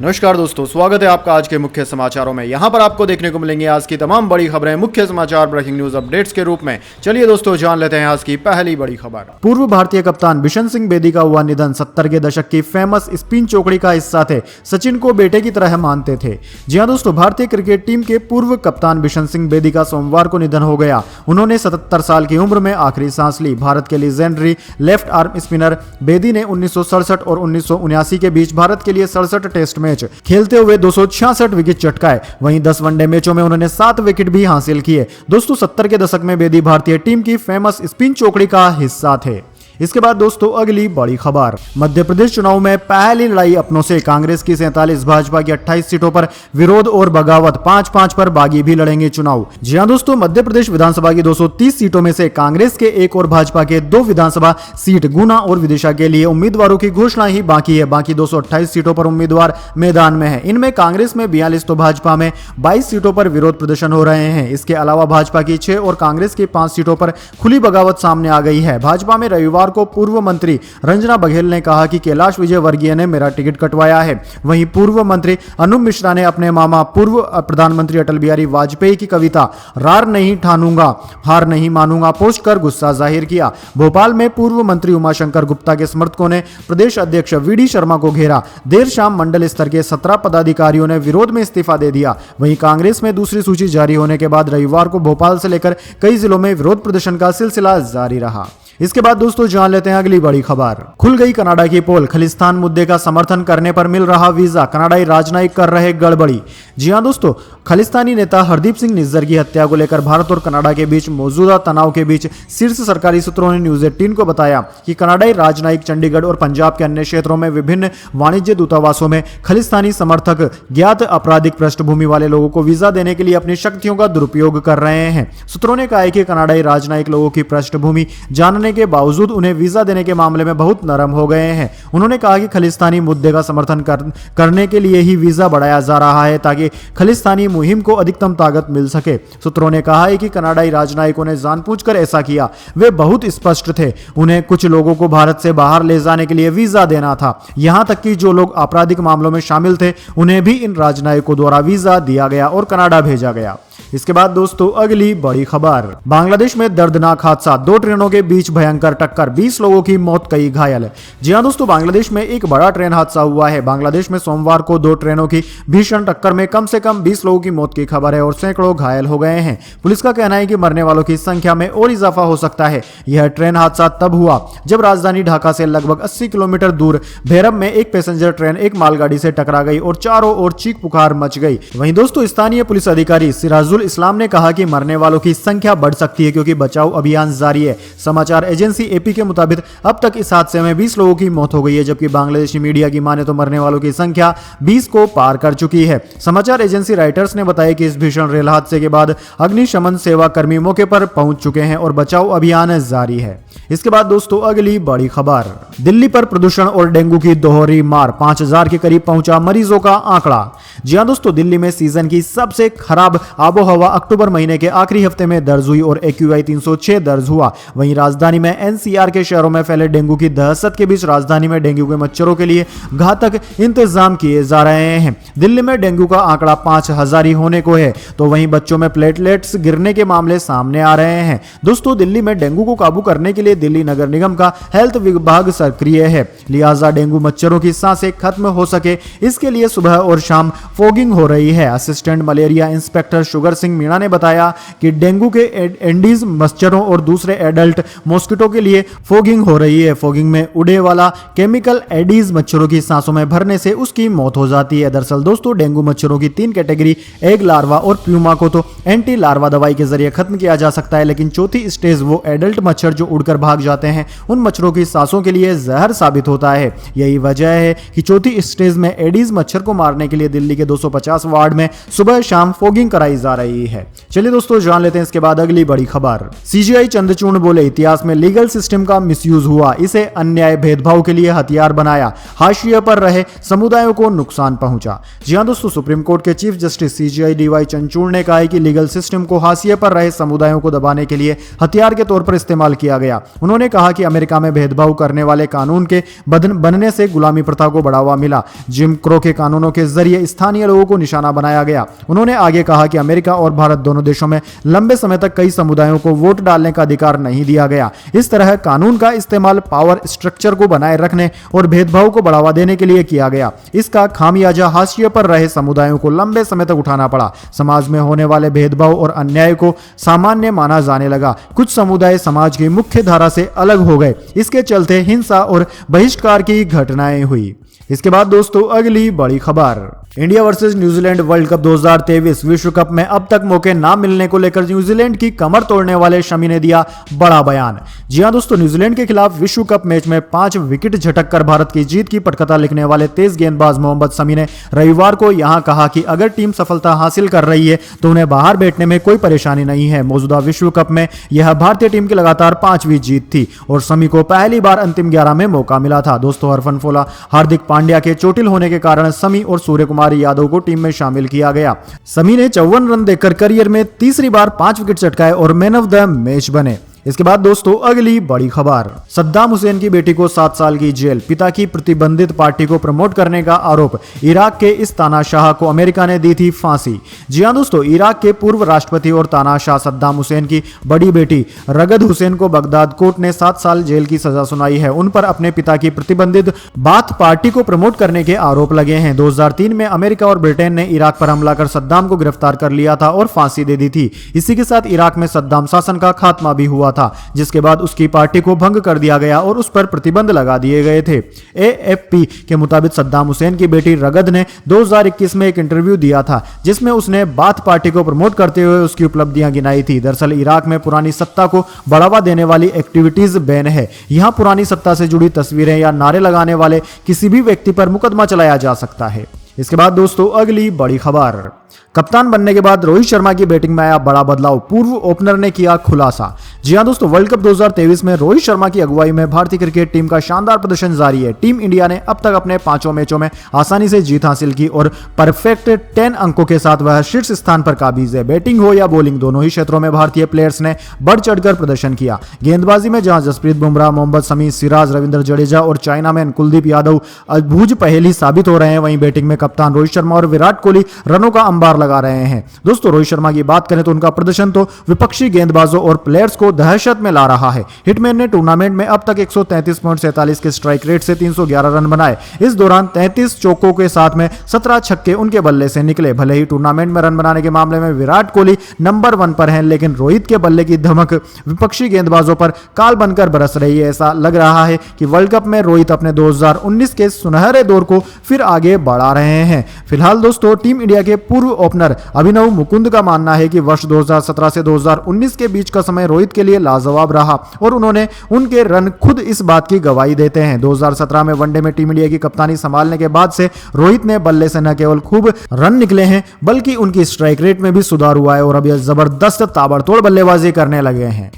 नमस्कार दोस्तों, स्वागत है आपका आज के मुख्य समाचारों में। यहां पर आपको देखने को मिलेंगे आज की तमाम बड़ी खबरें मुख्य समाचार ब्रेकिंग न्यूज अपडेट्स के रूप में। चलिए दोस्तों, जान लेते हैं आज की पहली बड़ी खबर। पूर्व भारतीय कप्तान बिशन सिंह बेदी का हुआ निधन। 70 के दशक की फेमस स्पिन चौकड़ी का हिस्सा थे। सचिन को बेटे की तरह मानते थे। जी हां दोस्तों, भारतीय क्रिकेट टीम के पूर्व कप्तान बिशन सिंह बेदी का सोमवार को निधन हो गया। उन्होंने 77 साल की उम्र में आखिरी सांस ली। भारत के legendary left arm spinner Bedi ने 1967 और 1979 के बीच भारत के लिए 67 टेस्ट मैच खेलते हुए 266 विकेट चटकाए। वहीं 10 वनडे मैचों में उन्होंने 7 विकेट भी हासिल किए। दोस्तों, 70 के दशक में बेदी भारतीय टीम की फेमस स्पिन चौकड़ी का हिस्सा थे। इसके बाद दोस्तों अगली बड़ी खबर। मध्य प्रदेश चुनाव में पहली लड़ाई अपनों से। कांग्रेस की 47, भाजपा की 28 सीटों पर विरोध और बगावत। 5-5 पर बागी भी लड़ेंगे चुनाव। जी हां दोस्तों, मध्य प्रदेश विधानसभा की 230 सीटों में से कांग्रेस के 1 और भाजपा के 2 विधानसभा सीट गुना और विदिशा के लिए उम्मीदवारों की घोषणा ही बाकी है। बाकी 228 सीटों पर उम्मीदवार मैदान में है। इनमें कांग्रेस में 42 तो भाजपा में 22 सीटों पर विरोध प्रदर्शन हो रहे हैं। इसके अलावा भाजपा की 6 और कांग्रेस की 5 सीटों पर खुली बगावत सामने आ गई है। भाजपा में रविवार को पूर्व मंत्री रंजना बघेल ने कहा कि कैलाश विजयवर्गीय ने मेरा टिकट कटवाया है। वहीं पूर्व मंत्री अनूप मिश्रा ने अपने मामा पूर्व प्रधानमंत्री अटल बिहारी वाजपेयी की कविता रार नहीं ठानूंगा हार नहीं मानूंगा पोस्ट कर गुस्सा जाहिर किया। भोपाल में पूर्व मंत्री उमाशंकर गुप्ता के समर्थकों ने प्रदेश अध्यक्ष वीडी शर्मा को घेरा। देर शाम मंडल स्तर के 17 पदाधिकारियों ने विरोध में इस्तीफा दे दिया। वहीं कांग्रेस में दूसरी सूची जारी होने के बाद रविवार को भोपाल से लेकर कई जिलों में विरोध प्रदर्शन का सिलसिला जारी रहा। इसके बाद दोस्तों जान लेते हैं अगली बड़ी खबर। खुल गई कनाडा की पोल। खालिस्तान मुद्दे का समर्थन करने पर मिल रहा वीजा। कनाडाई राजनयिक कर रहे गड़बड़ी। जी हां दोस्तों, खालिस्तानी नेता हरदीप सिंह निज्जर की हत्या को लेकर भारत और कनाडा के बीच मौजूदा तनाव के बीच शीर्ष सरकारी सूत्रों ने न्यूज 18 को बताया कि कनाडाई राजनयिक चंडीगढ़ और पंजाब के अन्य क्षेत्रों में विभिन्न वाणिज्य दूतावासों में खालिस्तानी समर्थक ज्ञात आपराधिक पृष्ठभूमि वाले लोगों को वीजा देने के लिए अपनी शक्तियों का दुरुपयोग कर रहे हैं। सूत्रों ने कहा है कि कनाडाई राजनयिक लोगों की पृष्ठभूमि जानने के बावजूद उन्हें वीजा देने के मामले में बहुत नरम हो गए हैं। उन्होंने कहा कि खालिस्तानी मुद्दे का समर्थन करने के लिए ही वीजा बढ़ाया जा रहा है ताकि खालिस्तानी मुहिम को अधिकतम ताकत मिल सके। सूत्रों ने कहा है कि कनाडाई राजनयिकों ने जानबूझकर ऐसा किया। वे बहुत स्पष्ट थे। उन्हें कुछ लोगों को भारत से बाहर ले जाने के लिए वीजा देना था। यहां तक कि जो लोग आपराधिक मामलों में शामिल थे उन्हें भी इन राजनयिकों द्वारा वीजा दिया गया और कनाडा भेजा गया। इसके बाद दोस्तों अगली बड़ी खबर। बांग्लादेश में दर्दनाक हादसा। 2 ट्रेनों के बीच भयंकर टक्कर। 20 लोगों की मौत, कई घायल। जी हां दोस्तों, बांग्लादेश में एक बड़ा ट्रेन हादसा हुआ है। बांग्लादेश में सोमवार को 2 ट्रेनों की भीषण टक्कर में कम से कम 20 लोगों की मौत की खबर है और सैकड़ों घायल हो गए हैं। पुलिस का कहना है कि मरने वालों की संख्या में और इजाफा हो सकता है। यह ट्रेन हादसा तब हुआ जब राजधानी ढाका से लगभग 80 किलोमीटर दूर भैरब में एक पैसेंजर ट्रेन एक मालगाड़ी से टकरा गई और चारों ओर चीख पुकार मच गई। वहीं दोस्तों स्थानीय पुलिस अधिकारी सिराजुल इस्लाम ने कहा कि मरने वालों की संख्या बढ़ सकती है क्योंकि बचाव अभियान जारी है। समाचार एजेंसी एपी के मुताबिक अब तक इस हादसे में 20 लोगों की मौत हो गई है, जबकि बांग्लादेशी मीडिया की माने तो मरने वालों की संख्या 20 को पार कर चुकी है। समाचार एजेंसी राइटर्स ने बताया कि इस भीषण रेल हादसे के बाद अग्निशमन सेवा कर्मी मौके पर पहुंच चुके हैं और बचाव अभियान जारी है। इसके बाद दोस्तों अगली बड़ी खबर। दिल्ली पर प्रदूषण और डेंगू की दोहरी मार। 5000 के करीब पहुंचा मरीजों का आंकड़ा। जी हां दोस्तों, दिल्ली में सीजन की सबसे खराब आबोहवा अक्टूबर महीने के आखिरी हफ्ते में दर्ज हुई और AQI 306 दर्ज हुआ। वहीं राजधानी में NCR के शहरों में फैले डेंगू की दहशत के बीच राजधानी में डेंगू के मच्छरों के लिए घातक इंतजाम किए जा रहे हैं। दिल्ली में डेंगू का आंकड़ा 5000 ही होने को है, तो वहीं बच्चों में प्लेटलेट्स गिरने के मामले सामने आ रहे हैं। दोस्तों, दिल्ली में डेंगू को काबू करने के लिए दिल्ली नगर निगम का हेल्थ विभाग सक्रिय है। लिहाजा डेंगू मच्छरों की सांसें खत्म हो सके इसके लिए सुबह और शाम फॉगिंग हो रही है। Assistant malaria inspector sugar Singh Meena ने बताया कि डेंगू के एंडीज मच्छरों और दूसरे एडल्ट मॉस्किटो के लिए फॉगिंग हो रही है। फॉगिंग में उड़े वाला केमिकल एडीज मच्छरों की सांसों में भरने से उसकी मौत हो जाती है। दरअसल दोस्तों, डेंगू मच्छरों की 3 कैटेगरी एग लार्वा और प्यूमा को तो एंटी लार्वा दवाई के जरिए खत्म किया जा सकता है, लेकिन चौथी स्टेज वो एडल्ट मच्छर जो उड़कर भाग जाते हैं उन मच्छरों की सांसों के लिए जहर साबित होता है। यही वजह है कि चौथी स्टेज में एडीज मच्छर को मारने के लिए दिल्ली के 250 वार्ड में सुबह शाम फॉगिंग कराई जा रही रही है। चलिए दोस्तों जान लेते हैं इसके बाद अगली बड़ी खबर। सीजीआई चंद्रचूड़ बोले, इतिहास में लीगल सिस्टम का मिसयूज हुआ, इसे अन्याय भेदभाव के लिए हथियार बनाया, हाशिए पर रहे समुदायों को नुकसान पहुंचा। जी हां दोस्तों, सुप्रीम कोर्ट के chief justice CGI D Y Chandrachud ने कहा है कि लीगल सिस्टम को हाशिए पर रहे समुदायों को दबाने के लिए हथियार के तौर पर इस्तेमाल किया गया। उन्होंने कहा कि अमेरिका में भेदभाव करने वाले कानून के बनने से गुलामी प्रथा को बढ़ावा मिला। जिम क्रो के कानूनों के जरिए स्थानीय लोगों को निशाना बनाया गया। उन्होंने आगे कहा कि अमेरिका और भारत दोनों देशों में लंबे समय तक कई समुदायों को वोट डालने का अधिकार नहीं दिया गया। इस तरह कानून का इस्तेमाल पावर स्ट्रक्चर को बनाए रखने और भेदभाव को बढ़ावा देने के लिए किया गया। इसका खामियाजा हाशिए पर रहे समुदायों को लंबे समय तक उठाना पड़ा। समाज में होने वाले भेदभाव और अन्याय को सामान्य माना जाने लगा। कुछ समुदाय समाज की मुख्य धारा से अलग हो गए। इसके चलते हिंसा और बहिष्कार की घटनाएं हुई। इसके बाद दोस्तों अगली बड़ी खबर, India versus New Zealand world cup 2023 विश्व कप में अब तक मौके ना मिलने को लेकर न्यूजीलैंड की कमर तोड़ने वाले शमी ने दिया बड़ा बयान। जी हां दोस्तों, न्यूजीलैंड के खिलाफ विश्व कप मैच में 5 विकेट झटक कर भारत की जीत की पटकथा लिखने वाले तेज गेंदबाज मोहम्मद शमी ने रविवार को यहां कहा कि अगर टीम सफलता हासिल कर रही है तो उन्हें बाहर बैठने में कोई परेशानी नहीं है। मौजूदा विश्व कप में यह भारतीय टीम की लगातार 5वीं जीत थी और शमी को पहली बार अंतिम 11 में मौका मिला था। दोस्तों हरफनफोला हार्दिक पांड्या के चोटिल होने के कारण शमी और सूर्य कुमार यादव को टीम में शामिल किया गया। शमी ने 54 रन देकर करियर में तीसरी बार 5 विकेट चटकाए और मैन ऑफ द मैच बने। इसके बाद दोस्तों अगली बड़ी खबर, सद्दाम हुसैन की बेटी को 7 साल की जेल, पिता की प्रतिबंधित पार्टी को प्रमोट करने का आरोप, इराक के इस तानाशाह को अमेरिका ने दी थी फांसी। जी हां दोस्तों, इराक के पूर्व राष्ट्रपति और तानाशाह सद्दाम हुसैन की बड़ी बेटी रगद हुसैन को बगदाद कोर्ट ने 7 साल जेल की सजा सुनाई है। उन पर अपने पिता की प्रतिबंधित बाथ पार्टी को प्रमोट करने के आरोप लगे हैं। 2003 में अमेरिका और ब्रिटेन ने इराक पर हमला कर सद्दाम को गिरफ्तार कर लिया था और फांसी दे दी थी। इसी के साथ इराक में सद्दाम शासन का खात्मा भी हुआ था, जिसके बाद उसकी पार्टी को भंग कर दिया गया और उस पर प्रतिबंध लगा दिए गए थे। एएफपी के मुताबिक सद्दाम हुसैन की बेटी रगद ने 2021 में एक इंटरव्यू दिया था जिसमें उसने बाथ पार्टी को प्रमोट करते हुए उसकी उपलब्धियां गिनाई थी। दरअसल इराक में पुरानी सत्ता को बढ़ावा देने वाली एक्टिविटीज बैन है। यहां पुरानी सत्ता से जुड़ी तस्वीरें या नारे लगाने वाले किसी भी व्यक्ति पर मुकदमा चलाया जा सकता है। इसके बाद दोस्तों अगली बड़ी खबर, कप्तान बनने के बाद रोहित शर्मा की बैटिंग में आया बड़ा बदलाव, पूर्व ओपनर ने किया खुलासा। जी हां दोस्तों, वर्ल्ड कप 2023 में रोहित शर्मा की अगुवाई में भारतीय क्रिकेट टीम का शानदार प्रदर्शन जारी है। टीम इंडिया ने अब तक अपने 5 मैचों में आसानी से जीत हासिल की और परफेक्ट 10 अंकों के साथ वह शीर्ष स्थान पर काबिज है। बैटिंग हो या बॉलिंग, दोनों ही क्षेत्रों में भारतीय प्लेयर्स ने बढ़ चढ़कर प्रदर्शन किया। गेंदबाजी में जहां जसप्रीत बुमराह, मोहम्मद शमी, सिराज, रविंद्र जडेजा और चाइनामैन कुलदीप यादव अद्भुत पहेली साबित हो रहे हैं, वहीं बैटिंग में कप्तान रोहित शर्मा और विराट कोहली रनों का अंबार लगा रहे हैं। दोस्तों रोहित शर्मा की बात करें तो उनका प्रदर्शन तो विपक्षी गेंदबाजों और प्लेयर्स को दहशत में ला रहा है। हिटमैन ने टूर्नामेंट में अब तक 133.47 के स्ट्राइक रेट से 311 रन बनाए। इस दौरान 33 चौकों के साथ में 17 छक्के उनके बल्ले से निकले। भले ही टूर्नामेंट में रन बनाने के मामले में विराट कोहली नंबर 1 पर हैं, लेकिन रोहित के बल्ले की धमक विपक्षी गेंदबाजों पर काल बनकर बरस रही है। ऐसा लग रहा है कि वर्ल्ड कप में रोहित अपने 2019 के सुनहरे दौर को फिर आगे बढ़ा रहे हैं। फिलहाल दोस्तों टीम इंडिया के पूर्व ओपनर अभिनव मुकुंद का मानना है कि वर्ष 2017 से 2019 के बीच का समय रोहित के लिए लाजवाब रहा और उनके रन खुद इस बात की गवाही देते हैं। 2017 में वनडे में टीम इंडिया की कप्तानी संभालने के बाद से रोहित ने बल्ले से न केवल खूब रन निकले हैं बल्कि उनकी स्ट्राइक रेट में भी सुधार हुआ है और अब यह जबरदस्त ताबड़तोड़ बल्लेबाजी करने लगे हैं।